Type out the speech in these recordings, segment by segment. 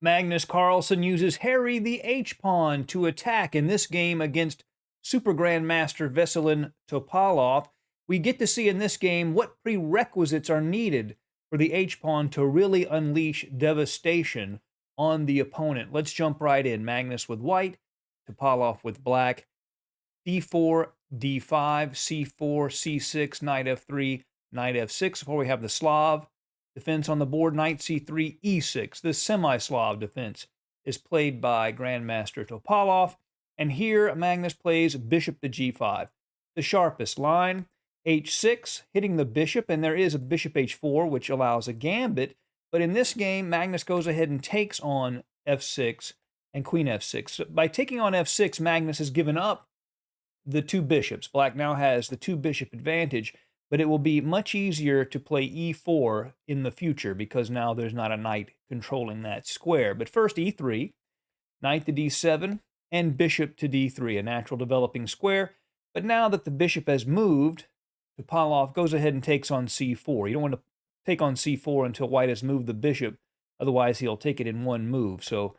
Magnus Carlsen uses Harry the H-pawn to attack in this game against Super Grandmaster Veselin Topalov. We get to see in this game what prerequisites are needed for the H-pawn to really unleash devastation on the opponent. Let's jump right in. Magnus with white, Topalov with black. D4, D5, C4, C6, knight F3, knight F6. Before we have the Slav defense on the board, knight C3, E6. This semi-Slav defense is played by Grandmaster Topalov. And here Magnus plays bishop to G5. The sharpest line, H6, hitting the bishop, and there is a bishop H4, which allows a gambit. But in this game, Magnus goes ahead and takes on F6 and Queen F6. So by taking on F6, Magnus has given up the two bishops. Black now has the two bishop advantage, but it will be much easier to play E4 in the future because now there's not a knight controlling that square. But first E3, knight to D7, and bishop to D3, a natural developing square. But now that the bishop has moved, Topalov goes ahead and takes on C4. You don't want to take on C4 until white has moved the bishop, otherwise he'll take it in one move. So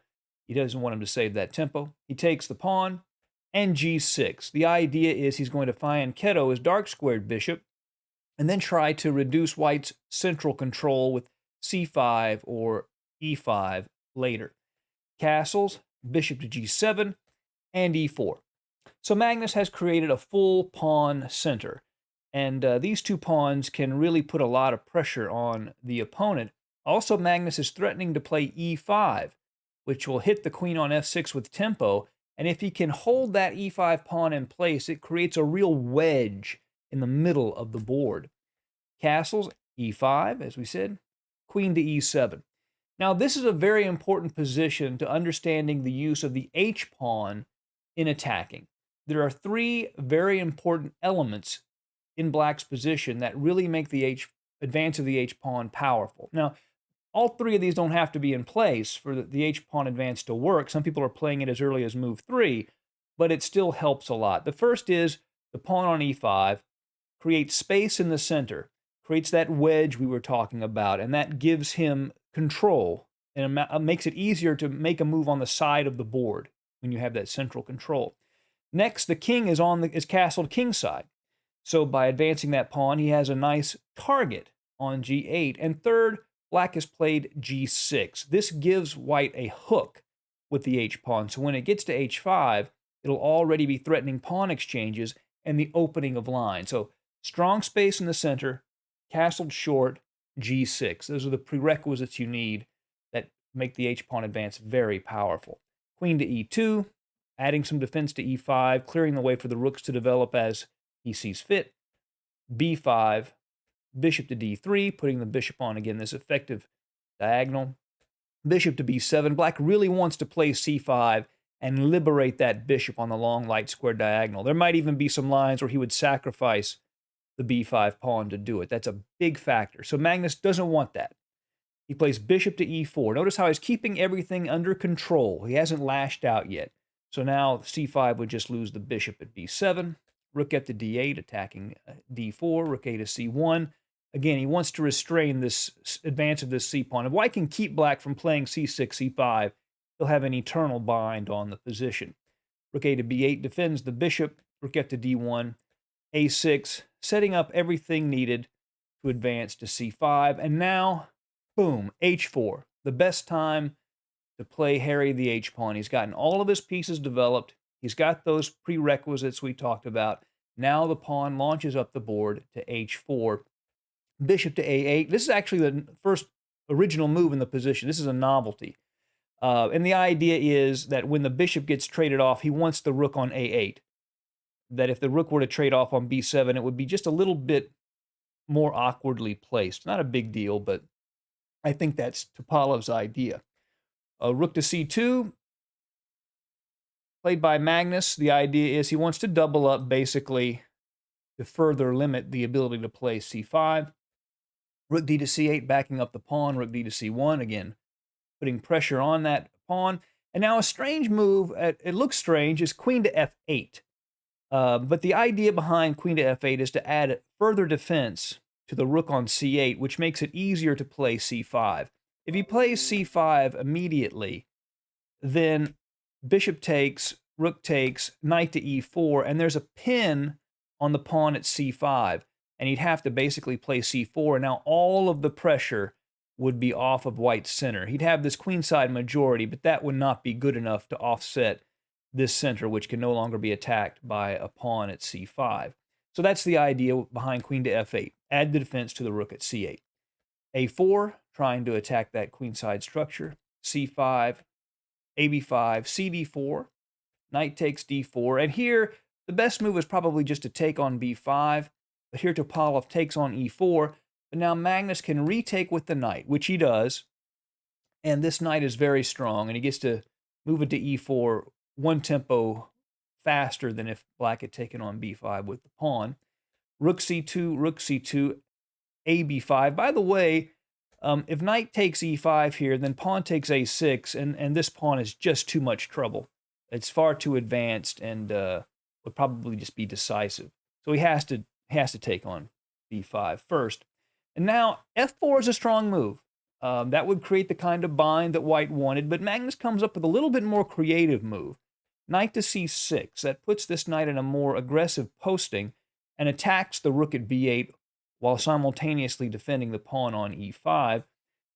he doesn't want him to save that tempo. He takes the pawn, and G6. The idea is he's going to fianchetto his dark-squared bishop and then try to reduce white's central control with C5 or E5 later. Castles, bishop to G7, and E4. So Magnus has created a full pawn center, and these two pawns can really put a lot of pressure on the opponent. Also, Magnus is threatening to play E5, which will hit the queen on F6 with tempo. And if he can hold that E5 pawn in place, it creates a real wedge in the middle of the board. Castles, E5, as we said, queen to E7. Now, this is a very important position to understanding the use of the H-pawn in attacking. There are three very important elements in Black's position that really make the advance of the H-pawn powerful. Now, all three of these don't have to be in place for the H-pawn advance to work. Some people are playing it as early as move 3, but it still helps a lot. The first is the pawn on E5 creates space in the center, creates that wedge we were talking about, and that gives him control and makes it easier to make a move on the side of the board when you have that central control. Next, the king is castled kingside. So by advancing that pawn, he has a nice target on G8. And third, Black has played G6. This gives white a hook with the H-pawn. So when it gets to H5, it'll already be threatening pawn exchanges and the opening of lines. So strong space in the center, castled short, G6. Those are the prerequisites you need that make the H-pawn advance very powerful. Queen to E2, adding some defense to E5, clearing the way for the rooks to develop as he sees fit. B5, bishop to D3, putting the bishop on, again, this effective diagonal. Bishop to B7. Black really wants to play C5 and liberate that bishop on the long light square diagonal. There might even be some lines where he would sacrifice the B5 pawn to do it. That's a big factor. So Magnus doesn't want that. He plays bishop to E4. Notice how he's keeping everything under control. He hasn't lashed out yet. So now C5 would just lose the bishop at B7. Rook F to D8, attacking D4. Rook A to C1. Again, he wants to restrain this advance of this C-pawn. If white can keep black from playing C6, C5, he'll have an eternal bind on the position. Rook A to B8 defends the bishop. Rook F to D1. A6, setting up everything needed to advance to C5. And now, boom, H4. The best time to play Harry the H-pawn. He's gotten all of his pieces developed. He's got those prerequisites we talked about. Now the pawn launches up the board to H4. Bishop to A8. This is actually the first original move in the position. This is a novelty. And the idea is that when the bishop gets traded off, he wants the rook on A8. That if the rook were to trade off on B7, it would be just a little bit more awkwardly placed. Not a big deal, but I think that's Topalov's idea. Rook to C2, played by Magnus. The idea is he wants to double up, basically, to further limit the ability to play C5. Rook D to C8, backing up the pawn. Rook D to C1, again, putting pressure on that pawn. And now a strange move, it looks strange, is queen to F8. But the idea behind queen to F8 is to add further defense to the rook on C8, which makes it easier to play C5. If he plays c5 immediately, then bishop takes, rook takes, knight to e4, and there's a pin on the pawn at c5, and he'd have to basically play c4, and now all of the pressure would be off of white's center. He'd have this queenside majority, but that would not be good enough to offset this center, which can no longer be attacked by a pawn at c5. So that's the idea behind queen to f8. Add the defense to the rook at c8. a4, trying to attack that queenside structure. c5, ab5, cd4, knight takes d4. And here, the best move is probably just to take on b5. But here Topalov takes on e4. But now Magnus can retake with the knight, which he does. And this knight is very strong, and he gets to move it to e4 one tempo faster than if black had taken on b5 with the pawn. Rook c2, ab5. By the way, if knight takes e5 here, then pawn takes a6, and this pawn is just too much trouble. It's far too advanced and would probably just be decisive. So he has to take on b5 first. And now f4 is a strong move. That would create the kind of bind that white wanted, but Magnus comes up with a little bit more creative move. Knight to c6. That puts this knight in a more aggressive posting and attacks the rook at b8 while simultaneously defending the pawn on e5.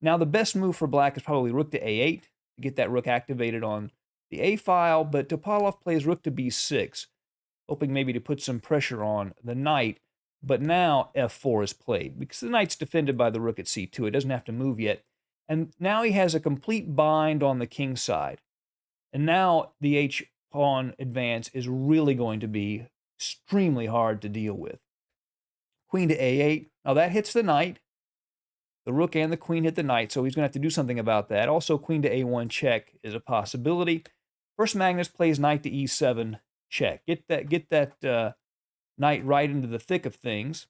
Now, the best move for black is probably rook to a8 to get that rook activated on the a file, but Topalov plays rook to b6, hoping maybe to put some pressure on the knight. But now f4 is played because the knight's defended by the rook at c2. It doesn't have to move yet. And now he has a complete bind on the king side. And now the h-pawn advance is really going to be extremely hard to deal with. Queen to a8. Now that hits the knight. The rook and the queen hit the knight, so he's going to have to do something about that. Also, queen to a1 check is a possibility. First, Magnus plays knight to e7 check. Get that knight right into the thick of things.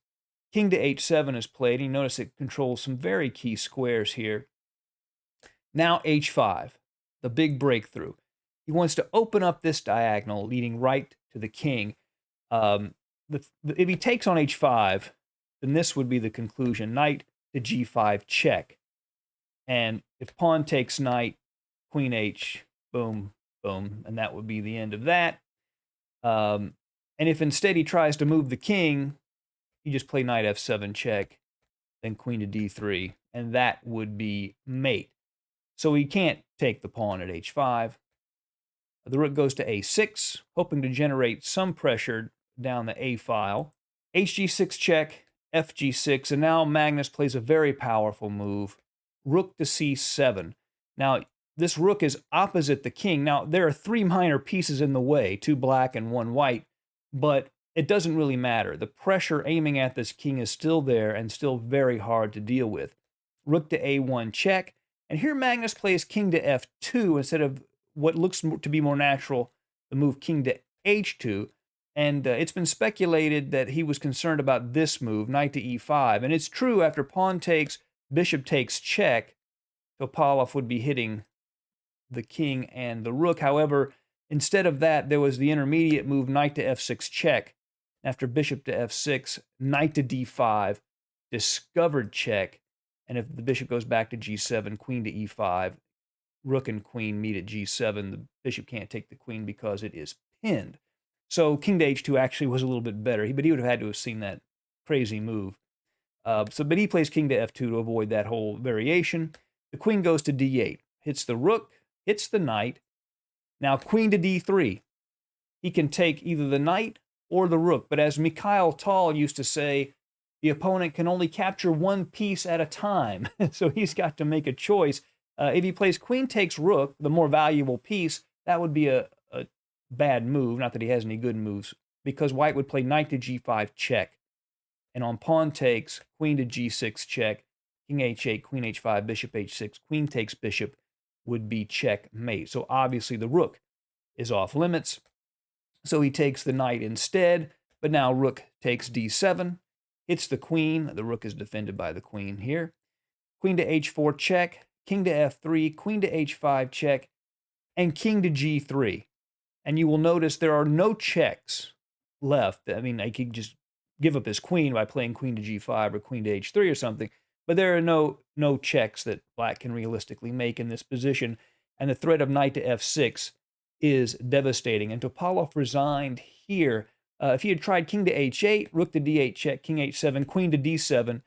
King to h7 is played. You notice it controls some very key squares here. Now h5, the big breakthrough. He wants to open up this diagonal leading right to the king. If he takes on h5, then this would be the conclusion. Knight to g5 check. And if pawn takes knight, queen h, boom, boom, and that would be the end of that. And if instead he tries to move the king, you just play knight f7 check, then queen to d3, and that would be mate. So he can't take the pawn at h5. The rook goes to a6, hoping to generate some pressure down the a file. hg6 check, fg6, and now Magnus plays a very powerful move, rook to c7. Now, this rook is opposite the king. Now, there are three minor pieces in the way, two black and one white, but it doesn't really matter. The pressure aiming at this king is still there and still very hard to deal with. Rook to a1 check, and here Magnus plays king to f2 instead of what looks to be more natural, the move king to h2. And it's been speculated that he was concerned about this move, knight to e5. And it's true, after pawn takes, bishop takes check, Topalov would be hitting the king and the rook. However, instead of that, there was the intermediate move, knight to f6 check. After bishop to f6, knight to d5, discovered check. And if the bishop goes back to g7, queen to e5, rook and queen meet at g7. The bishop can't take the queen because it is pinned. So king to h2 actually was a little bit better, but he would have had to have seen that crazy move. But he plays king to f2 to avoid that whole variation. The queen goes to d8, hits the rook, hits the knight. Now queen to d3. He can take either the knight or the rook, but as Mikhail Tal used to say, the opponent can only capture one piece at a time. So he's got to make a choice. If he plays queen takes rook, the more valuable piece, that would be a bad move. Not that he has any good moves, because white would play knight to g5 check. And on pawn takes, queen to g6 check, king h8, queen h5, bishop h6, queen takes bishop would be checkmate. So obviously the rook is off limits. So he takes the knight instead, but now rook takes d7, hits the queen. The rook is defended by the queen here. Queen to h4 check, king to f3, queen to h5 check, and king to g3. And you will notice there are no checks left. I mean, I could just give up his queen by playing queen to g5 or queen to h3 or something, But there are no checks that black can realistically make in this position, and the threat of knight to f6 is devastating. And Topalov resigned here. If he had tried king to h8, rook to d8 check, king h7, queen to d7,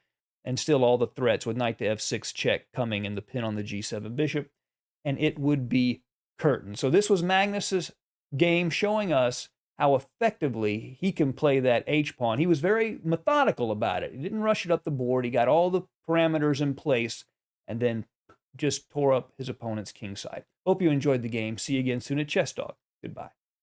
and still all the threats with knight to f6 check coming in the pin on the g7 bishop, and it would be curtain. So this was Magnus's game showing us how effectively he can play that h-pawn. He was very methodical about it. He didn't rush it up the board. He got all the parameters in place and then just tore up his opponent's king side. Hope you enjoyed the game. See you again soon at Chess Dog. Goodbye.